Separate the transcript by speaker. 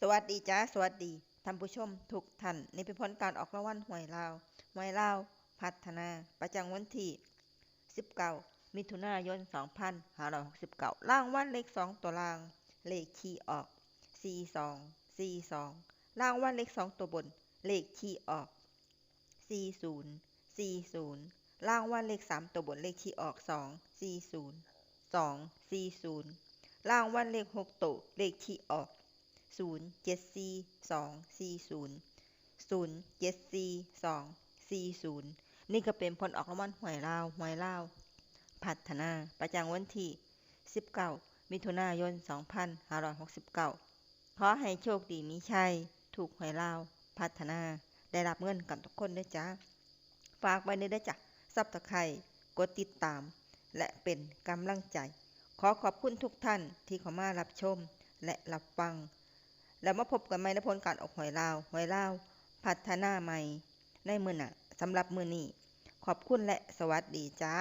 Speaker 1: สวัสดีจ้าสวัสดีท่านผู้ชมทุกท่านนี่เป็นผลการออกรางวัลหวยลาวพัฒนาประจำวันที่19มิถุนายน2569รางวัลเลข2ตัวล่างเลขที่ออก4242รางวัลเลข2ตัวบนเลขที่ออก4040รางวัลเลข3ตัวบนเลขที่ออก240240รางวัลเลข6ตัวเลขที่ออก074240074240นี่ก็เป็นผลออกรางวัลหวยลาวพัฒนาประจำวันที่19มิถุนายน2569ขอให้โชคดีมีชัยถูกหวยลาวพัฒนาได้รับเงินกันทุกคนด้วยจ้าฝากไว้ในเด้อจ้ะซับสไครบ์กดติดตามและเป็นกำลังใจขอขอบคุณทุกท่านที่เข้ามารับชมและรับฟังแล้วมาพบกันใหม่ในผลการออกหวยลาวพัฒนาใหม่ในมื้อหน้าสำหรับมื้อนี้ขอบคุณและสวัสดีจ้า